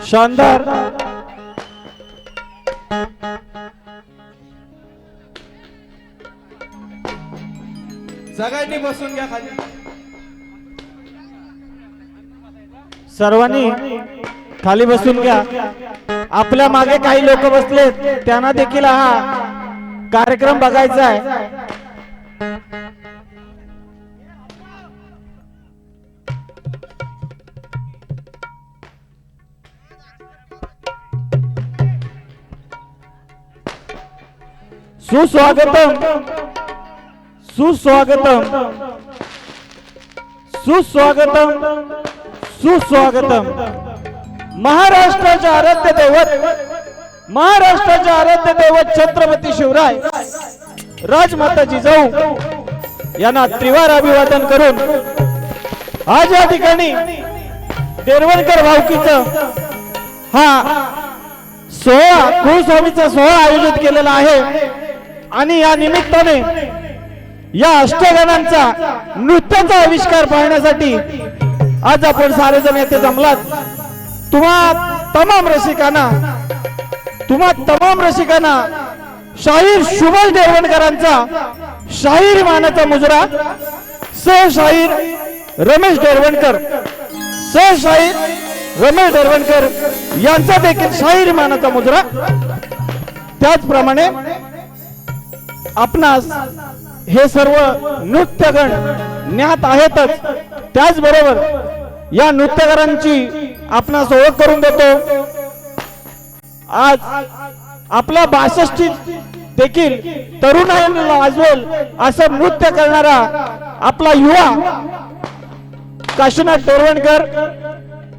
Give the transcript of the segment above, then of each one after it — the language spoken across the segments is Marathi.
शानदार सगळ्यांनी बसून घ्या खाली. सर्वांनी खाली बसून घ्या. आपल्या मागे काही लोक बसलेत, त्यांना देखील हा कार्यक्रम बघायचा आहे. सुस्वागतम सुस्वागतम सुस्वागतम सुस्वागतम. महाराष्ट्राचे आराध्य दैवत, महाराष्ट्राचे आराध्य दैवत छत्रपती शिवराय राजमाता जिजाऊ यांना त्रिवार अभिवादन करून आज या ठिकाणी देरवणकर भावकीचं हा सोहळा, कुळस्वामीचा सोहळा आयोजित केलेला आहे. आणि या निमित्ताने या अष्टगणांचा नृत्याचा आविष्कार पाहण्यासाठी आज आपण सारेजण येथे जमलात. तुम्हा तमाम रसिकांना शाहीर शुभल देरवणकरांचा शाहीर मानाचा मुजरा, सहशाहीर रमेश देरवणकर, सहशाहीर रमेश देरवणकर यांचा देखील शाहीर मानाचा मुजरा. त्याचप्रमाणे आपणास हे सर्व नृत्यगण ज्ञात आहेतच, त्याचबरोबर या नृत्यकारांची आपणास ओळख करून देतो. आज आपला 62 देखील तरुणांना लाजवेल असं नृत्य करणारा आपला युवा काशीनाथ देरवणकर,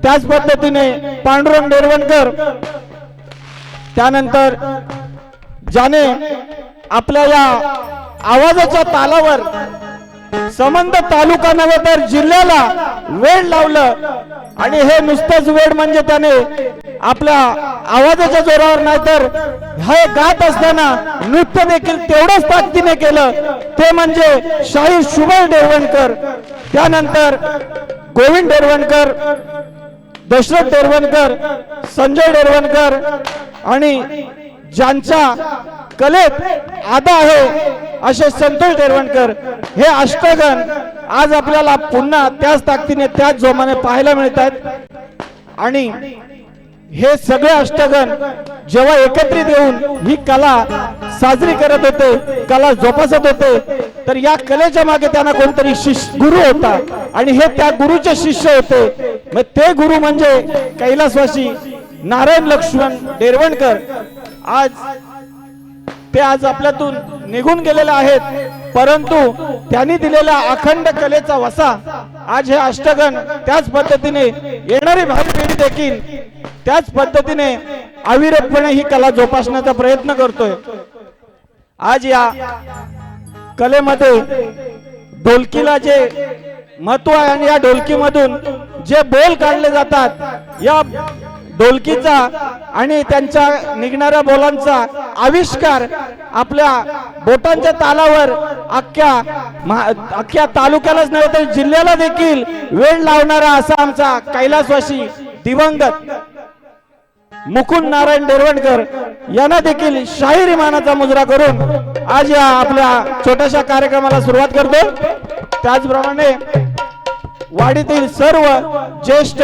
त्याच पद्धतीने पांडुरंग देरवणकर, त्यानंतर ज्याने आपल्या या आवाजाच्या तालावर संबंध तालुका नव्हे तर जिल्ह्याला वेळ लावलं. आणि हे नुसतंच वेळ म्हणजे त्याने आपल्या आवाजाच्या जोरावर नाही तर हे गात असताना नृत्य देखील तेवढंच ताकदीने केलं, ते म्हणजे शाहीर शुभल देरवणकर, त्यानंतर गोविंद देरवणकर, दशरथ देरवणकर, संजय देरवणकर आणि ज्यांच्या कलेत आदा आहे असे संतोष देरवणकर. हे अष्टगण आज आपल्याला पुन्हा त्याच ताकदीने त्याच जोमाने पाहायला मिळतात. आणि हे सगळे अष्टगण जेव्हा एकत्रित येऊन ही कला साजरी करत होते, कला जोपासत होते, तर या कलेच्या मागे त्यांना कोणतरी गुरु होता आणि हे त्या गुरुचे शिष्य होते. मग ते गुरु म्हणजे कैलासवासी नारायण लक्ष्मण देरवणकर. ते आज आपल्यातून निघून गेलेले आहेत, परंतु त्यांनी दिलेला अखंड कलेचा वसा आज हे अष्टगण त्याच पद्धतीने येणारी भावी पिढी देखील त्याच पद्धतीने अविरतपणे ही कला जोपासण्याचा प्रयत्न करतोय. आज या कलेमध्ये ढोलकीला जे महत्व आहे आणि या ढोलकीमधून जे बोल काढले जातात, या ढोलकीचा आणि त्यांच्या निघणाऱ्या बोलांचा आविष्कार आपल्या बोटांच्या तालावर अख्ख्या तालुक्यालाच नव्हे तर जिल्ह्याला देखील वेळ लावणारा असा आमचा कैलासवासी दिवंगत मुकुंद नारायण देरवणकर यांना देखील शाहीर मानाचा मुजरा करून आज या आपल्या छोट्याशा कार्यक्रमाला सुरुवात करतो. त्याचप्रमाणे वाडीतील सर्व ज्येष्ठ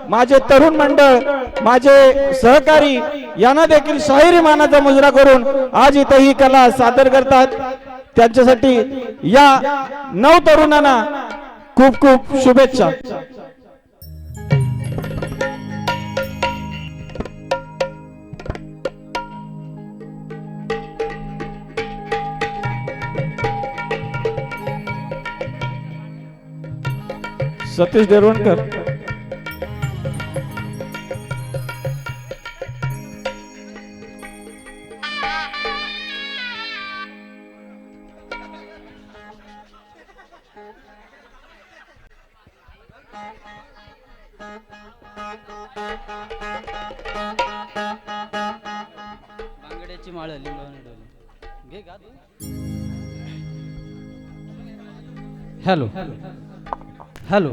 माझे तरुण मंडळ, माझे सहकारी यांना देखील शाहिरी मानाचा मुजरा करून आज इथे ही कला सादर करतात. त्यांच्यासाठी या 9 तरुणांना खूप खूप शुभेच्छा. सतीश देरवणकर, बांगड्याची माळ लिंबावणे डोले घे गा तू. हॅलो हॅलो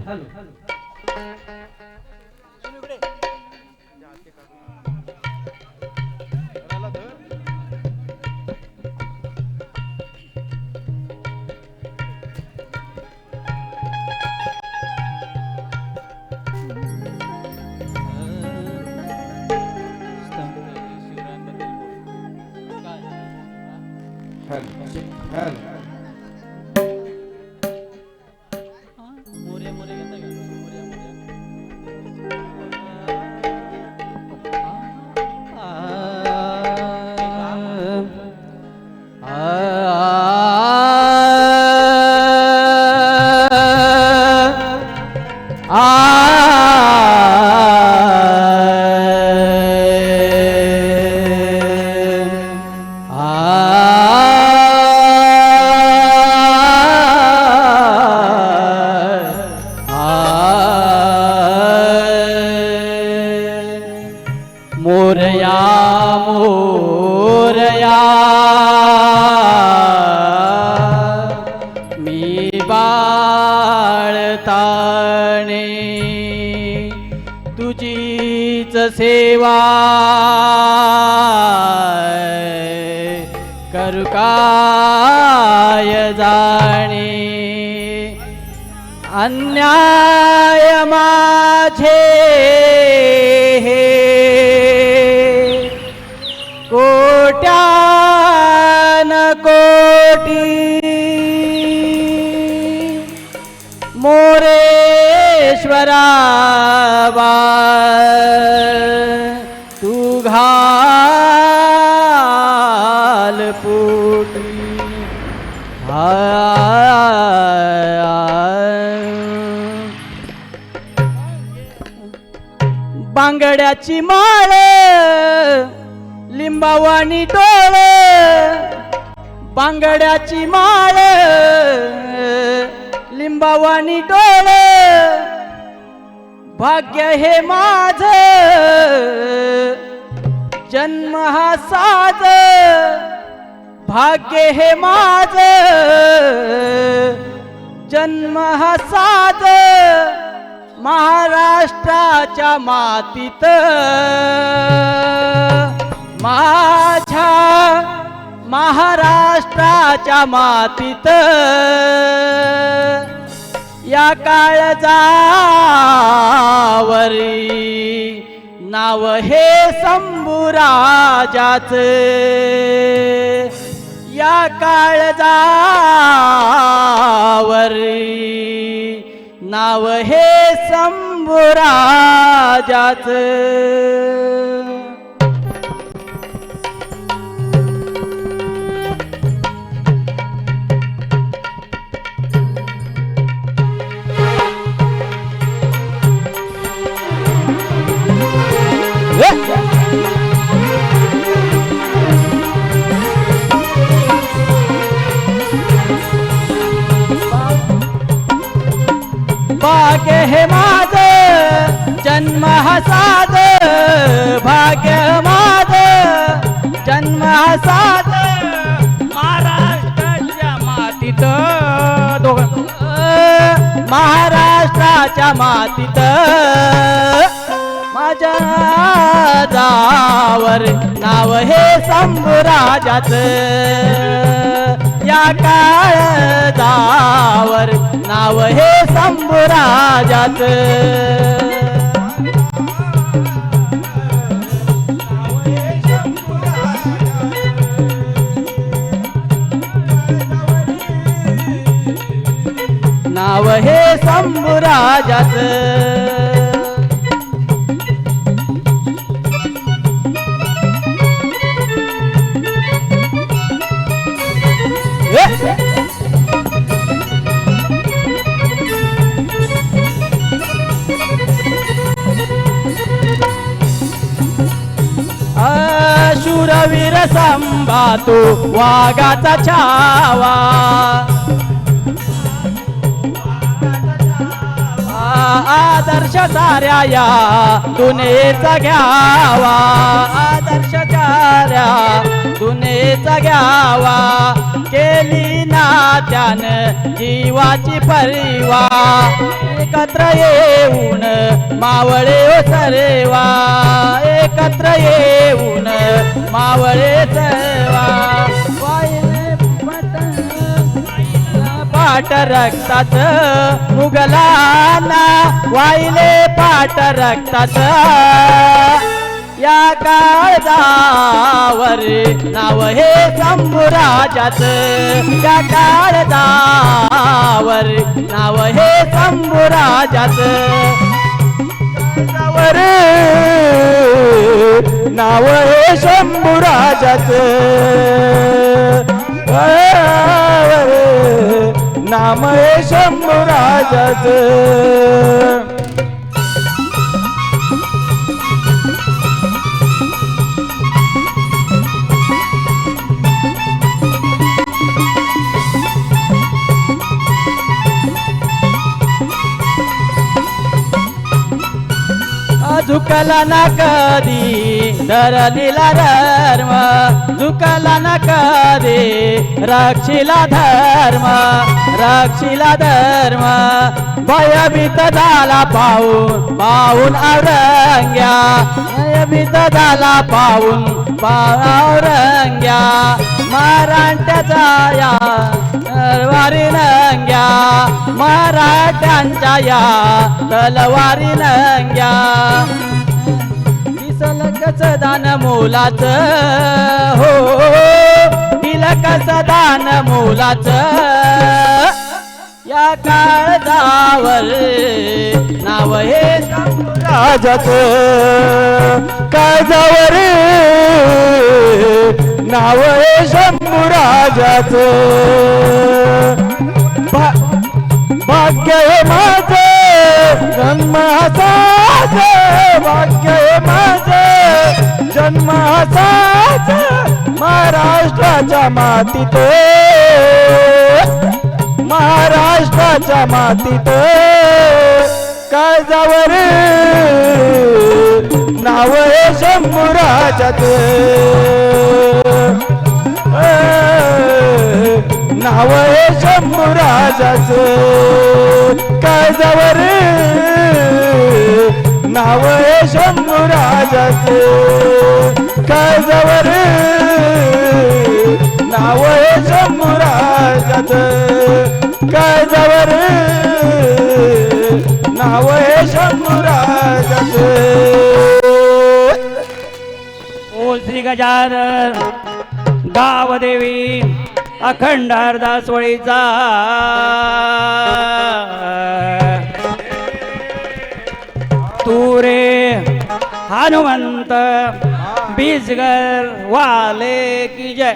मोर्या मोर्या घेता का मोर्या मोरया मोरया मी बाळताणे तुझीच सेवा करू काय जाणे अन्याय माझे कोट्यान कोटी मोरेश्वरा तू घाल पोटी बांगड्याची माळ लिंबावानी डोळ बांगड्याची माळ लिंबावानी डोळ भाग्य हे माझ जन्म हा साज भाग्य हे माझ जन्म हा साज महाराष्ट्राच्या मातीत माझ्या महाराष्ट्राच्या मातीत या काळजावरी नाव हे शंभूराजाचे या काळजावरी नाव हे शंभूराजाचे भाग्य हे माझ जन्म हा साध भाग्य माझ जन्म हा साध महाराष्ट्राच्या मातीत महाराष्ट्राच्या मातीत माझ्या जावर नाव हे शंभूराजाचं या काळजावर नाव हे शंभूराजाचं नाव हे शंभूराजाचं शूरवीर संभातू वाघाचा छावा आदर्श साऱ्या या दुनियेचा घ्यावा, आदर्श साऱ्या दुनियेचा घ्यावा, केली ना त्यानं जीवाची परिवा, एकत्र येऊन मावळे ओ सर्वा, एकत्र येऊन मावळे सर्वा, वाहिले पाट रक्तात मुघलांना, वाहिले पाट रक्तात या काळजावर नाव हे शंभूराजाच, या काळजावर नाव हे शंभूराजाच, वर नाव हे शंभूराजाच, नाम हे शंभूराजाच. झुकला ना कधी धरणीला धर्म, झुकला ना कधी रक्षिला धर्म, रक्षिला धर्म, भयभीत झाला पाहून पाहून औरंग्या, भयभीत झाला पाहून औरंग्या, मराठ्याचा या तलवारी नंग्या, मराठ्यांच्या या तलवारी नंग्या, दिसल कस दान मोलाच हो, दिल कस दान मोलाच, या काळजावर नाव हे राजाच, काळजावर नाव हे शंभूराजाच. भाग्य हे माझं जन्म असाच, भाग्य हे माझं जन्म असाच, महाराष्ट्राच्या मातीत, महाराष्ट्राच्या मातीत, काळजावर नाव हे शंभूराजाच, नाव हे शंभूराजाच, काळजावर नाव हे शंभूराजाच, काळजावर नाव हे शंभूराजाच, काळजावर नाव हे शंभूराजाच. ओ श्री गजानन गावदेवी अखंड अर्धासवळीचा तू रे हनुमंत बीजगर वाले की जय.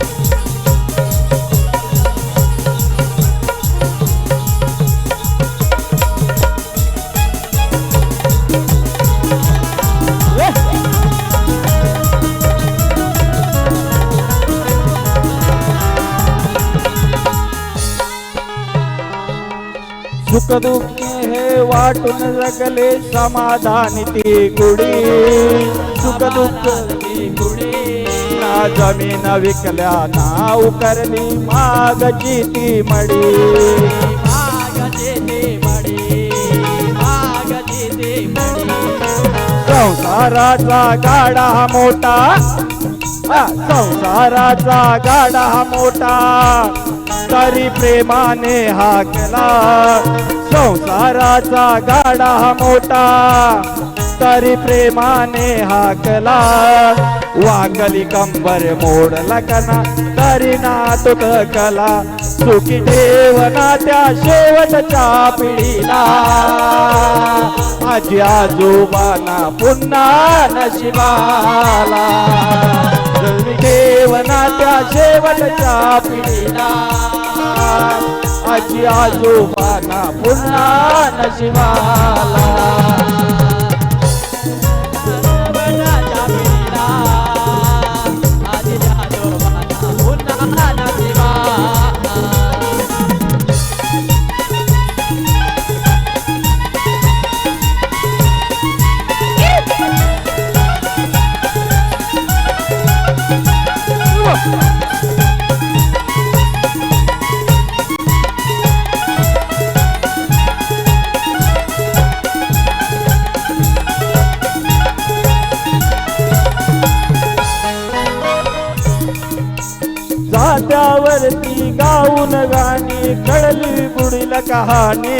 सुख दुःख हे वाटून जगले समाधानी ती गुढी सुख दुःख ना जमीन विकल्या ना उकरली मागची ती मडी संसाराचा गाडा हा मोठा संसाराचा गाडा हा मोठा तरी प्रेमाने हाकला संसाराचा गाडा हा मोठा तरी प्रेमाने हाकला वाकली कंबर मोडला कना तरी ना तो कला सुखी ठेवना त्या शेवटच्या पिढीला आजी आजोबांना पुन्हा नशिबाला जल्मी ठेवना त्या शेवटच्या पिढीला आजी आजोबांना पुन्हा नशिबाला जात्यावरती गाऊन गाणी कळली बुडील कहाणी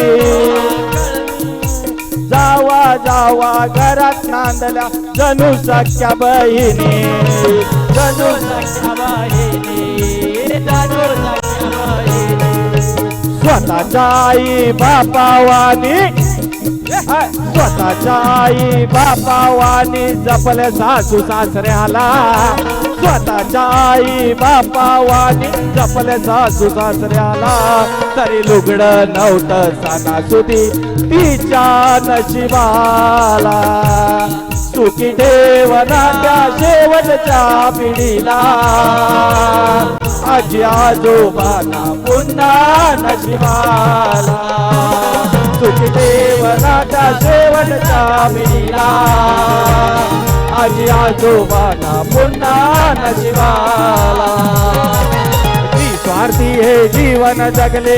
जावा जावा घरात नांदल्या जणू सख्या बहिणी जणू सख्या बहिणी स्वतःच्या आई बापावानी स्वतःच्या आई बापावानी जपले सासू सासऱ्याला स्वतःच्या आई बापावानी जपले सासू सासऱ्याला तरी लुगड नव्हतं सणासुदी तिच्या नशिबाला सुखी ठेवना त्या शेवटच्या पिढीला आजी आजोबांना पुन्हा नशिबाला सुखी ठेवना त्या शेवटच्या पिढीला आजी आजोबांना पुन्हा नशिबाला निस्वार्थी हे जीवन जगले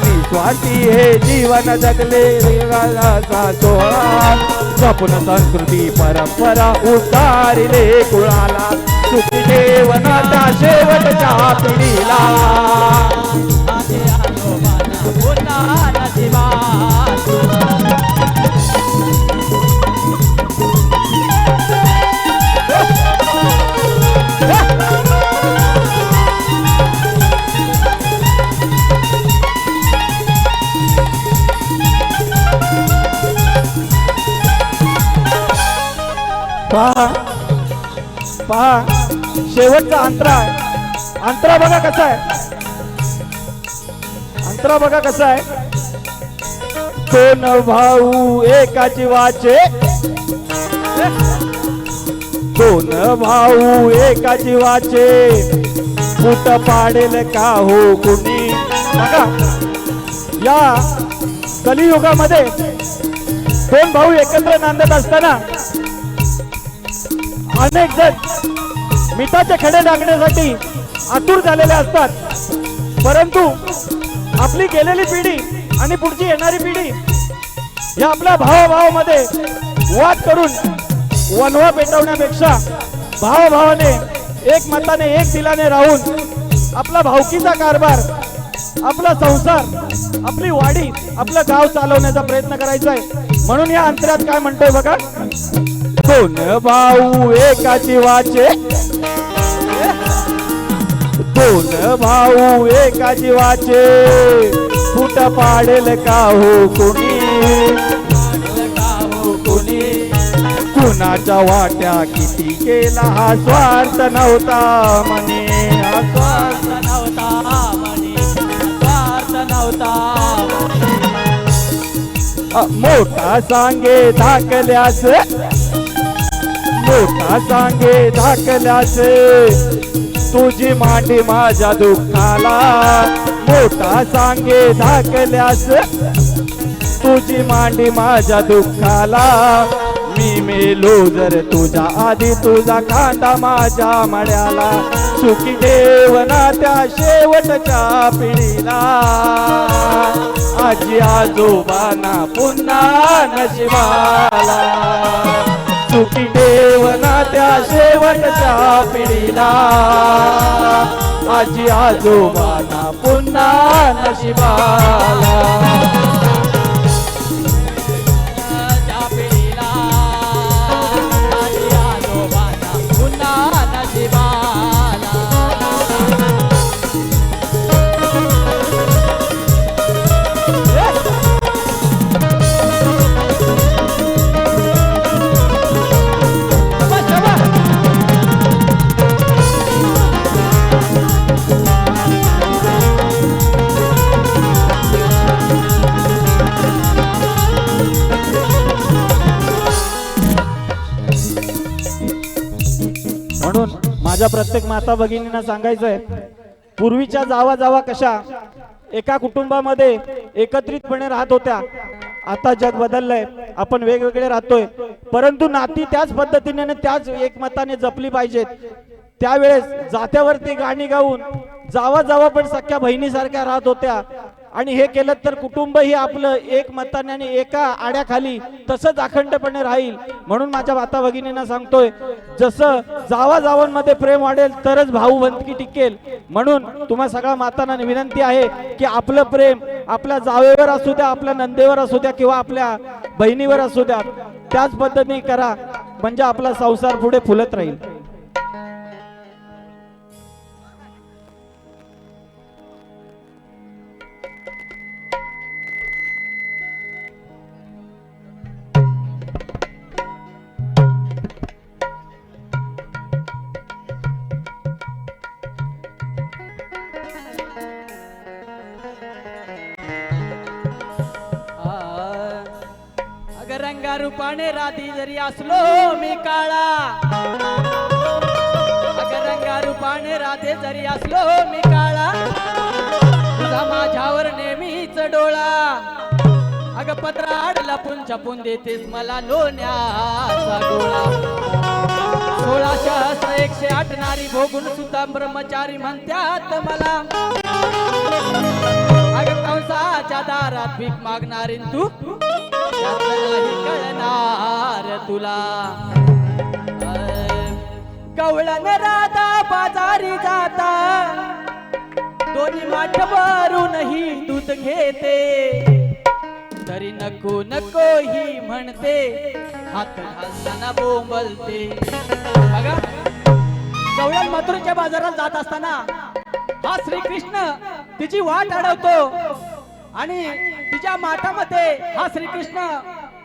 निस्वार्थी हे जीवन जगले रेगाचा सोहळा जपून संस्कृती परंपरा उतारिले कुळाला सुखी ठेवना त्या शेवटच्या पिढीला आजी आजोबांना पुन्हा नशिबाला पहा पहा शेवटचा अंतरा अंतरा बघा कसा आहे अंतरा बघा कसा आहे दोन भाऊ एका जीवाचे दोन भाऊ एका जीवाचे फुट पाडेल का हो कुणी बघा या कलियुगामध्ये दोन भाऊ एकत्र नांदत असताना अनेक जण मिठाचे खडे टाकण्यासाठी आतुर झालेले असतात परंतु आपली गेलेली पिढी आणि पुढची येणारी पिढी या आपल्या भावाभावामध्ये वाद करून वनवा पेटवण्यापेक्षा भावाभावाने एक मताने एक दिलाने राहून आपला भावकीचा कारभार आपला संसार आपली वाडी आपलं गाव चालवण्याचा प्रयत्न करायचा आहे म्हणून या अंतरात काय म्हणतोय बघा दोन भाऊ एका जीवाचे दोन भाऊ एका जीवाचे फुट पाडेल का हो कुणी कुणाच्या वाट्या किती केला हा स्वार्थ नव्हता म्हणे हा स्वार्थ नव्हता म्हणे स्वार्थ नव्हता मोठा सांगे धाकल्यास मोठा सांगे धाकल्यास तुझी मांडी माझ्या दुःखाला मोठा सांगे धाकल्यास तुझी मांडी माझ्या दुःखाला मी मेलो जर तुझ्या आधी तुझा कांदा माझ्या मड्याला सुखी देवना त्या शेवटच्या पिढीला आजी आजोबांना पुन्हा नशिबाला सुखी देवना त्या शेवटच्या पिढीला आजी आजोबांना पुन्हा नशिबाला त्या पिढीला आजी आजोबांना पुन्हा नशिबाला म्हणून माझ्या प्रत्येक माता भगिनींना सांगायचंय, पूर्वीच्या जावा जावा कशा एका कुटुंबामध्ये एकत्रितपणे राहत होत्या. आता जग बदललंय, आपण वेगवेगळे राहतोय, परंतु नाती त्याच पद्धतीने आणि त्याच एकमताने जपली पाहिजेत. त्यावेळेस जात्यावरती गाणी गाऊन जावा जावा पण सख्या बहिणीसारख्या राहत होत्या. आणि हे केलं तर कुटुंब ही आपलं एक मताने आणि एका आड्याखाली तसंच अखंडपणे राहील. म्हणून माझ्या माता भगिनींना सांगतोय, जसं जावा जावांमध्ये प्रेम वाढेल तरच भाऊबंदकी टिकेल. म्हणून तुम्हा सगळ्या मातांना विनंती आहे की आपलं प्रेम आपल्या जावेवर असू द्या, आपल्या नंदेवर असू द्या किंवा आपल्या बहिणीवर असू द्या, त्याच पद्धतीने करा, म्हणजे आपला संसार पुढे फुलत राहील. अग रंगा रूपाने राधी जरी असलो मी काळा, अग रंगा रूपाने राधे जरी असलो मी काळा, तुझा माझ्यावर नेहमीच डोळा. अग पत्राड लपून छपून देतेस मला लोण्याचा गोळा. 160108 नारी भोगून सुद्धा ब्रह्मचारी म्हणतात मला. अग कंसाच्या दारात भीक मागणारी तू यातलं नाही कळणार तुला. गवळण राधा बाजारी जाता, दोन्ही माठ भरूनही दूध घेते, तरी नको नको ही म्हणते, हात घालताना बोंबलते. बघा, गवळण मथुरेच्या बाजारात जात असताना हा श्रीकृष्ण तिची वाट अडवतो आणि तिच्या माठामध्ये हा श्रीकृष्ण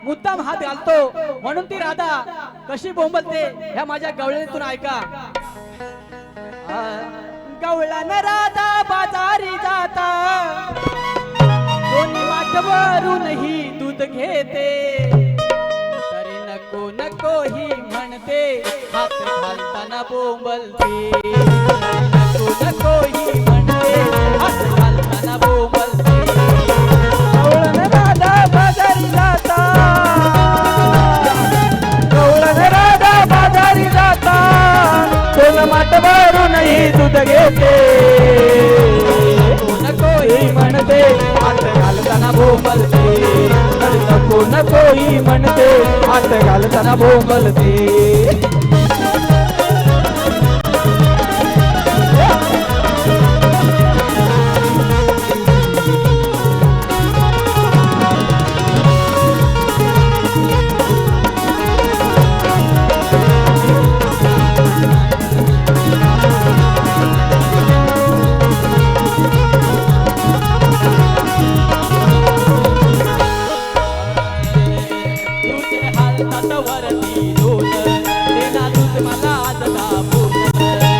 मुद्दाम हात घालतो. म्हणून ती राधा कशी बोंबलते ह्या माझ्या गवळणीतून ऐका. गवळण राधा बाजारी जाता, दोन्ही माठवरूनही दूध घेते, तरी नको नको ही म्हणते, हात घालताना बोंबलते. नको नको ही म्हणते, हात घालताना बोंबलते. गवळण राधा बाजारी जाता, गवळण राधा बाजारी जाता, दोन माठ भरूनही दूध घेते, नको ही म्हणते, हात घालताना बोंबलते. नको नको ही म्हणते, हात घालताना बोंबलते.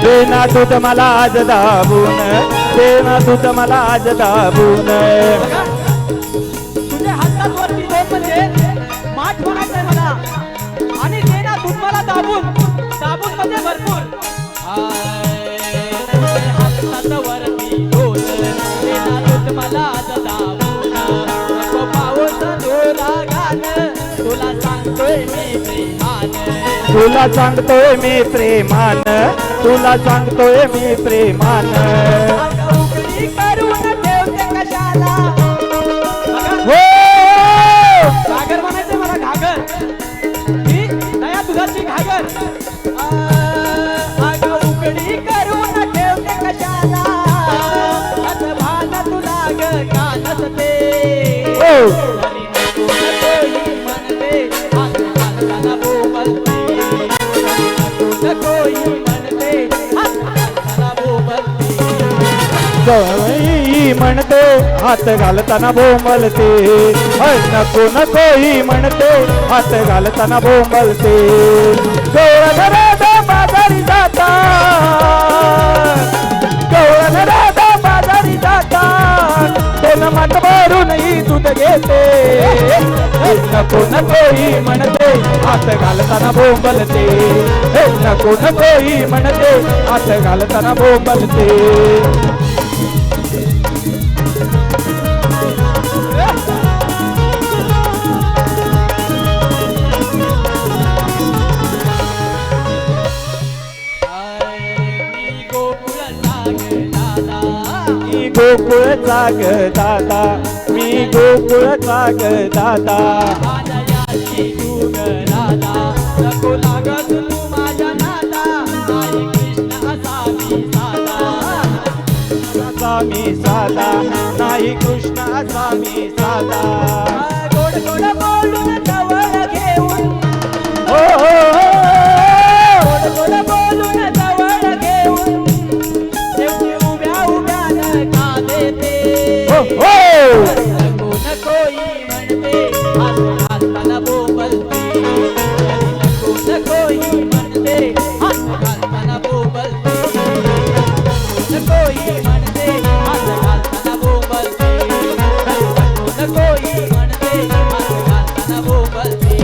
देना दूध मला आज दाबून, देना दूध मला आज दाबून. तुझ्या हातात वरती दोन म्हणजे माठ म्हणायचंय मला, आणि देना दूध मला दाबून, दाबून म्हणजे भरपूर. हातात वरती दोन, देना तुला सांगतोय मी प्रेमान तुला सांगतोय मी प्रेमान उकळी करून ठेवते कशाला हो घागर म्हणायचं मला घागर ही दया दुधाची घागर अगं उकळी करून ठेवते कशाला असं भान तुला ग का नसते हो म्हणते हात घालताना बोंबलते नको नको ही म्हणते हात घालताना बोंबलते गौरघरादा बाजारी जाता गौरघरादा बाजारी जाता दोन माठ भरून ही दूध घेते नको नको ही म्हणते हात घालताना बोंबलते नको नको ही म्हणते हात घालताना बोंबलते गोकुळचा ग दादा मी गोकुळचा ग दादा नको लागत तू माझ्या नादा नाही कृष्ण असा मी साधा असा मी साधा नाही कृष्ण असा मी साधा गोड गोड बोलून जवळ घेऊन हो हो गोड गोड बोलून जवळ घेऊन शेवटी उभ्या उभ्यानं का देते हो हो नको नको ही म्हणते हात घालताना बोंबलते नको नको ही म्हणते हात घालताना बोंबलते नको ही म्हणते हात घालताना बोंबलते नको ही म्हणते हात घालताना बोंबलते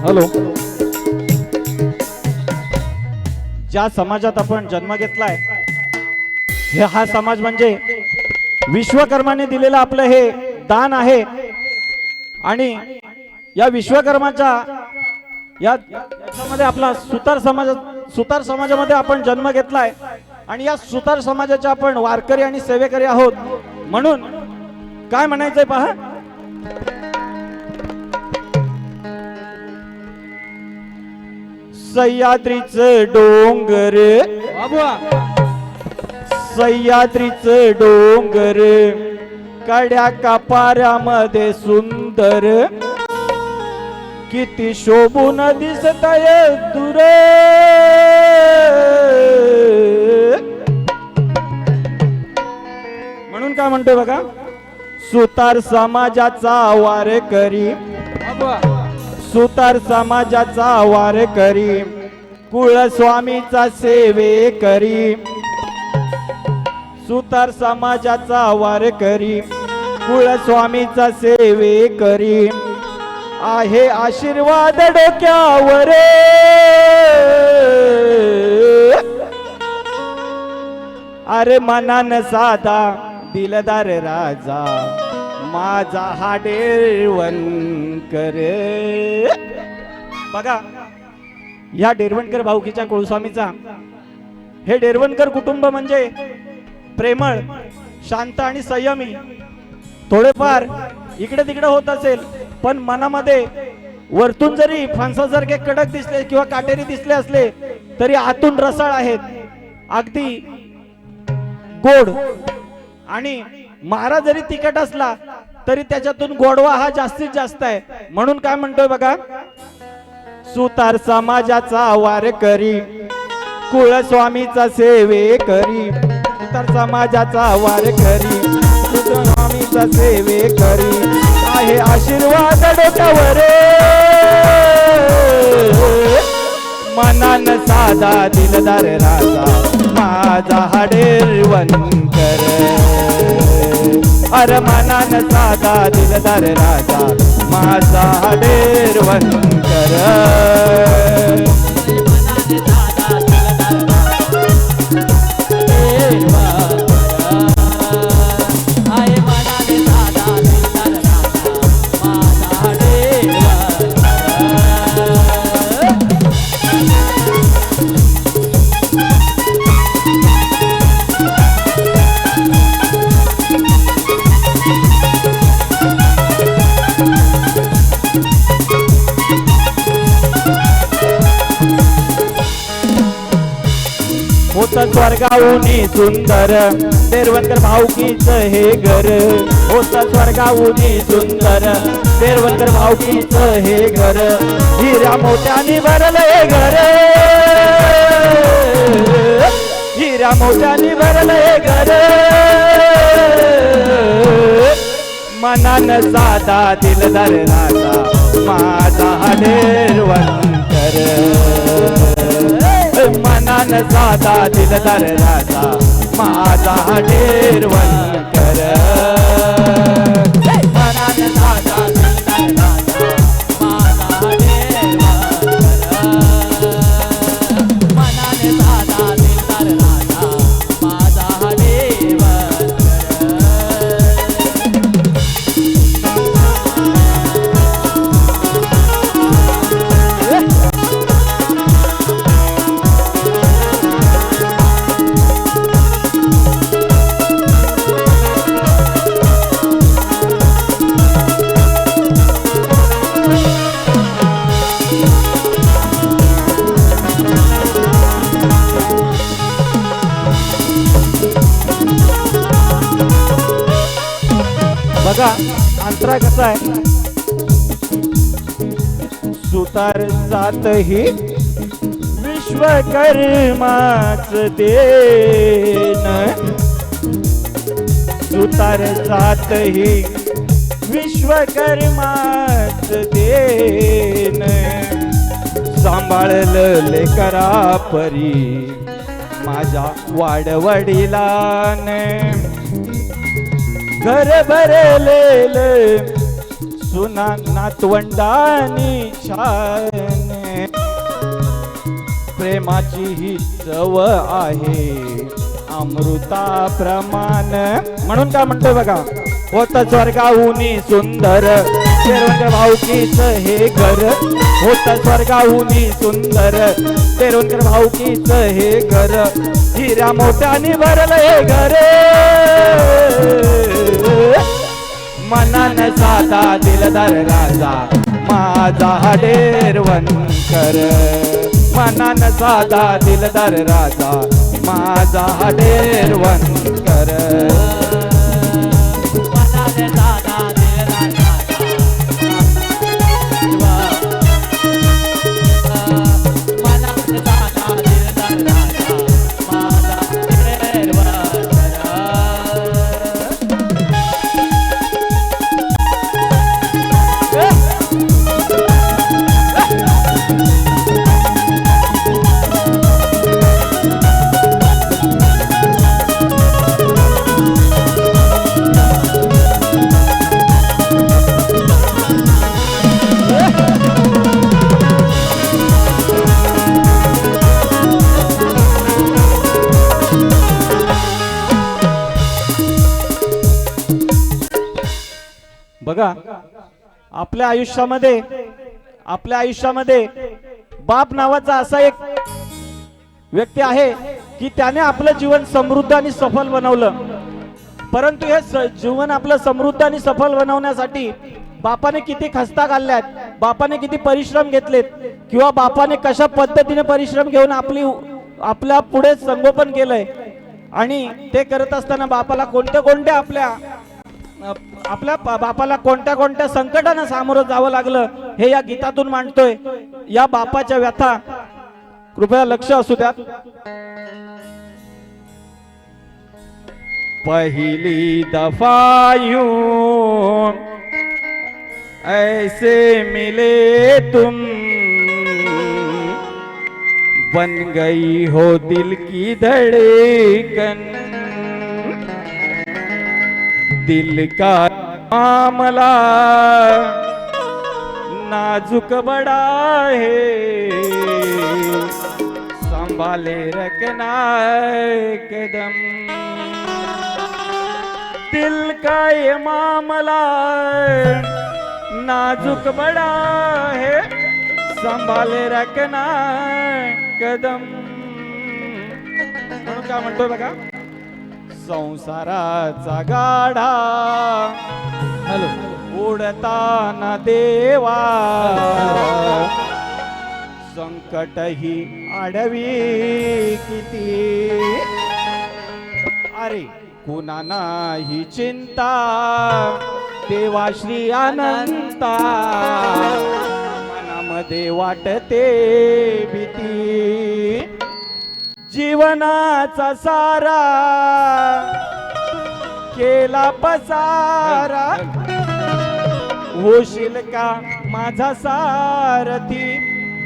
हॅलो ज्या समाजात आपण जन्म घेतलाय हा समाज म्हणजे विश्वकर्माने दिलेलं आपलं हे दान आहे आणि या विश्वकर्माच्या याच्यामध्ये आपला सुतार समाजामध्ये आपण जन्म घेतलाय आणि या सुतार समाजाचे आपण वारकरी आणि सेवेकरी आहोत म्हणून काय म्हणायचंय पहा सह्याद्रीचं डोंगर सह्याद्रीचं डोंगर कड्या कापाऱ्यामध्ये सुंदर किती शोभून दिसतय दूर म्हणून काय म्हणतोय बघा सुतार समाजाचा वारकरी सुतार समाजाचा वारकरी कुळस्वामीचा सेवेकरी सुतार समाजाचा वारकरी कुळस्वामीचा सेवेकरी आहे आशीर्वाद डोक्यावर अरे मनान साधा दिलदार राजा माझा हा डेरवणकर बघा या डेरवणकर भाऊकीच्या कुळस्वामीचा हे डेरवणकर कुटुंब म्हणजे प्रेमळ शांत आणि संयमी थोडेफार इकडे तिकडे होत असेल पण मनामध्ये वरतून जरी फणसासारखे कडक दिसले किंवा काटेरी दिसले असले तरी आतून रसाळ आहेत अगदी गोड आणि मारा जरी तिखट असला तरी त्याच्यातून गोडवा हा जास्तीत जास्त आहे म्हणून काय म्हणतोय बघा सुतार समाजाचा वारकरी कुळस्वामीचा सेवेकरी सुतार समाजाचा वारकरी कुळस्वामीचा सेवेकरी आहे आशीर्वाद डोक्यावर मनान साधा दिलदार राजा माझा हाडेरवनकर अरे मनान साधा दिलदार राजा माझा हाडेरवनकर होतं स्वर्गाहुनी सुंदर देरवनकर भाऊकीच हे घर होतं स्वर्गाहुनी सुंदर देरवनकर भाऊकीच हे घर हिरा मोत्याने भरलं हे घर हिरा मोत्याने भरलं हे घर मनान साधा दिलदार राजा माझा हाडेरवनकर मनान साधा दिलदार राजा माझा हाडेरवनकर मनान साधा दिलदार राजा माझा हाडेरवनकर मनान साधा दिलदार राजा माझा हाडेरवनकर बघा अंतरा कसा आहे सुतार जात ही विश्वकर्माच देन सुतार जात ही विश्वकर्माच देन सांभाळलं लेकरा परी माझ्या वाडवडिलाने घर भरलेल सुना नातवंडानी छान प्रेमाची ही चव आहे अमृताप्रमाण म्हणून काय म्हणतोय बघा होतं स्वर्गाहुनी सुंदर देरवनकर भाऊकीच हे घर होतं स्वर्गाहुनी सुंदर देरवनकर भाऊकीच हे घर हिरा मोठ्याने भरलं हे घर मनान साधा दिलदार राजा माझा हाडेरवनकर मनान साधा दिलदार राजा माझा हाडेरवनकर मनान साधा दिलदार राजा मनान साधा दिलदार राजा माझा बघा आपल्या आयुष्यामध्ये बाप नावाचा असा एक व्यक्ती आहे की त्याने आपलं जीवन समृद्ध आणि सफल बनवलं परंतु हे जीवन आपलं समृद्ध आणि सफल बनवण्यासाठी बापाने किती खस्ता घालल्यात बापाने किती परिश्रम घेतलेत किंवा बापाने कशा पद्धतीने परिश्रम घेऊन आपल्या पुढे संगोपन केलंय आणि ते करत असताना बापाला कोणत्या आपल्या बापाला कोणत्या संकटांना सामोरं जावं लागलं हे या गीतातून मांडतोय या बापाच्या व्यथा कृपया लक्ष असू द्या पहली दफा यूं ऐसे मिले तुम बन गई हो दिल की धड़कन, दिल का मामला नाजुक बड़ा है, संभाले रखना कदम। दिल का ये मामला नाजुक बड़ा है, संभाले रखना कदम। म्हणून काय म्हणतोय बघा, संसाराचा गाडा हॅलो उडताना देवा, संकट ही आडवी किती, अरे कुणा नाही चिंता देवा श्री अनंता, मनामध्ये वाटते भीती, जीवनाचा सारा केला पसारा, होशील का माझा सारथी।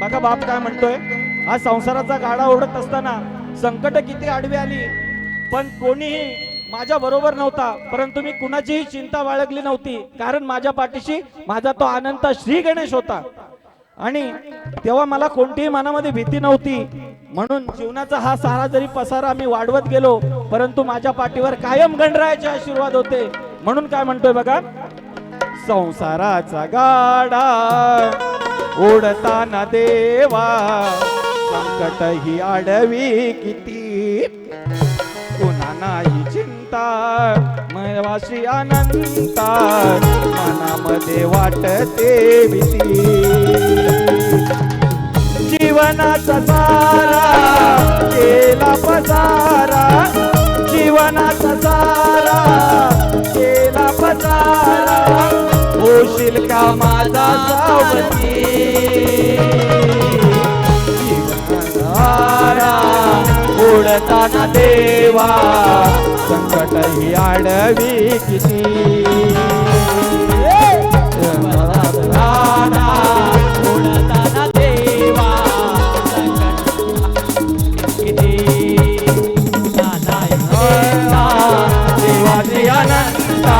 बघा बाप काय म्हणतोय, हा संसाराचा गाडा ओढत असताना संकट किती आडवी आली, पण कोणीही माझ्या बरोबर नव्हता, परंतु मी कुणाचीही चिंता बाळगली नव्हती, कारण माझ्या पाठीशी माझा तो अनंत श्री गणेश होता, आणि तेव्हा मला कोणतीही मनामध्ये भीती नव्हती। म्हणून जीवनाचा हा सारा जरी पसारा मी वाढवत गेलो, परंतु माझ्या पाठीवर कायम गणरायाचे आशीर्वाद होते। म्हणून काय म्हणतोय बघा, संसाराचा गाडा ओढताना देवा, संकट ही आडवी किती, कुणा नाही चिंता मवाशी अनंता, मनामध्ये वाटते भीती, जीवनाचा सारा केला पसारा, जीवनाचा सारा केला पसारा, होशील का माझा सावधी, जीवनाचा उडताना देवा, संकट ही आडवी किती, उडताना देवा, देवाची अनंता,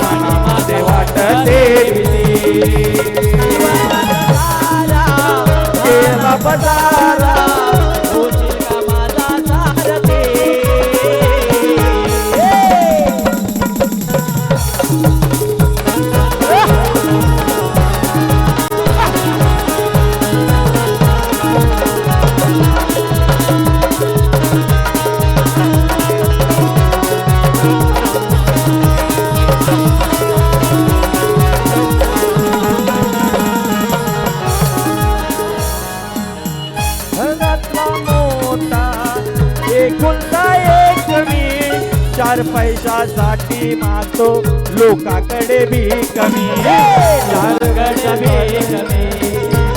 मनामध्ये वाटते केला पसारा, होशील का माझा सारथी। घरातला मोठा एकुलता एक मी, चार पैशासाठी मागतो लोकाकडे भी कमी,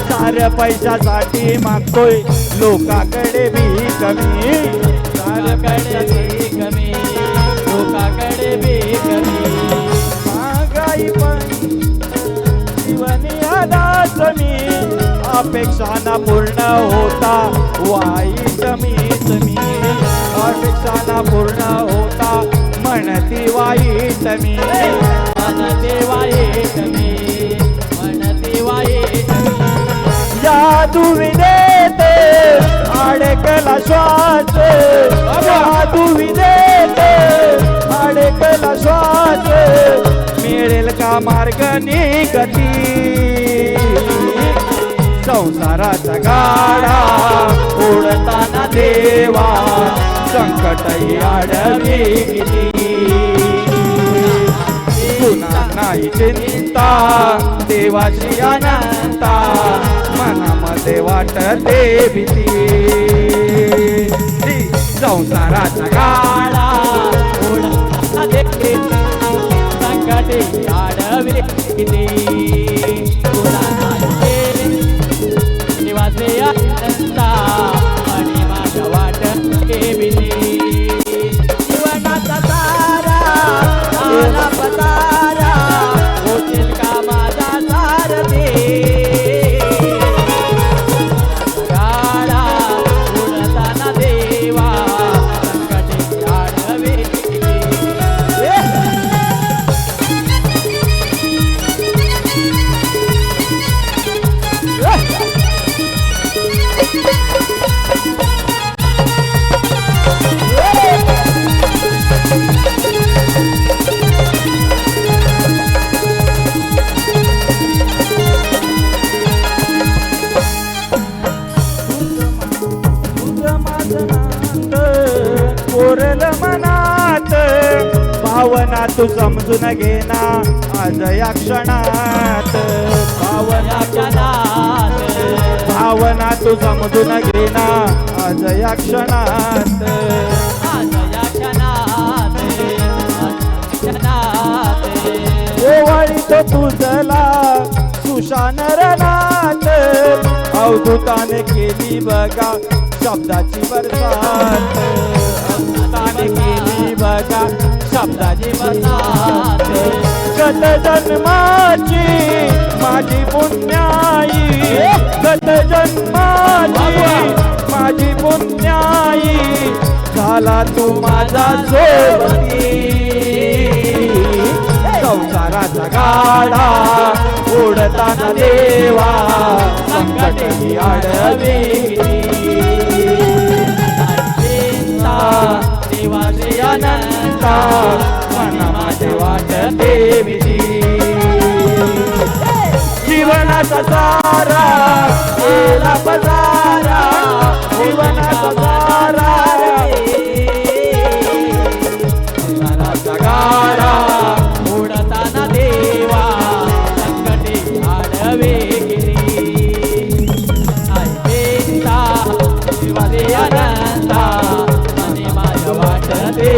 चार पैशासाठी मागतोय लोकाकडे भी कमी, कमी लोकाकडे बी कमी, महागाई पण जीवनी आदाच मी, अपेक्षा न पूर्ण होता वाईट मीच मी, अपेक्षा न पूर्ण होता म्हणती वाईट मी, म्हणते वाईट मी, म्हणते वाईट मी, जादू विदेते अडकला श्वास, जादू विदेते अडकला श्वास, मिळेल का मार्ग निगती, संसाराचा गाडा ओढताना देवा, संकट ही आडवी किती, पुन्हा नाही चिंता देवाची अनंता, मनामध्ये वाटते भीती, संसाराचा गाडा ओढताना देवा, संकट ही आडवी किती, तुला नाही निवासे अनंता, आणि माझ्या वाटते भीती, जीवनाचा सारा आला पसारा, होतील का माझा सारथी, गाडा तू समजून घे ना आज या क्षणात भावना भावना तू समजून घे ना आज या क्षणात ओवाळीत तुझला सुशान रणात अवधूताने केली बघा शब्दाची बरसात अवधूताने केली बघा शब्दाची बरसात गत जन्माची माझी पुण्याई गत जन्माची माझी पुण्याई झाला तू माझा सोबती संसाराचा गाडा उडताना देवा संकटे आडवी देवाचे अनंता मना माझे वाटते विधी जीवनाचा सारा केला पसारा जीवनाचा सारा संसाराचा गाडा उडताना देवा संकटे आडवे गिरी ऐकता शिवाले अनंता मने माय वाटते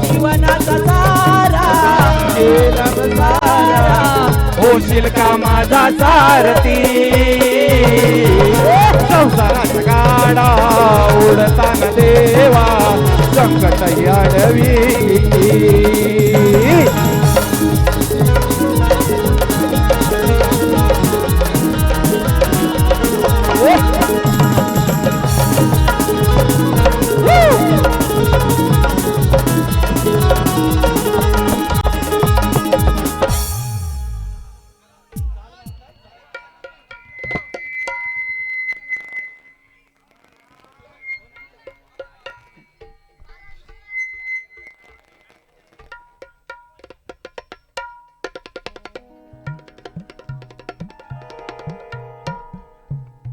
जीवनाचा सारा केला सारा होशील का माझा सारथी संसाराचा गाडा उडताना देवा संकट आडवी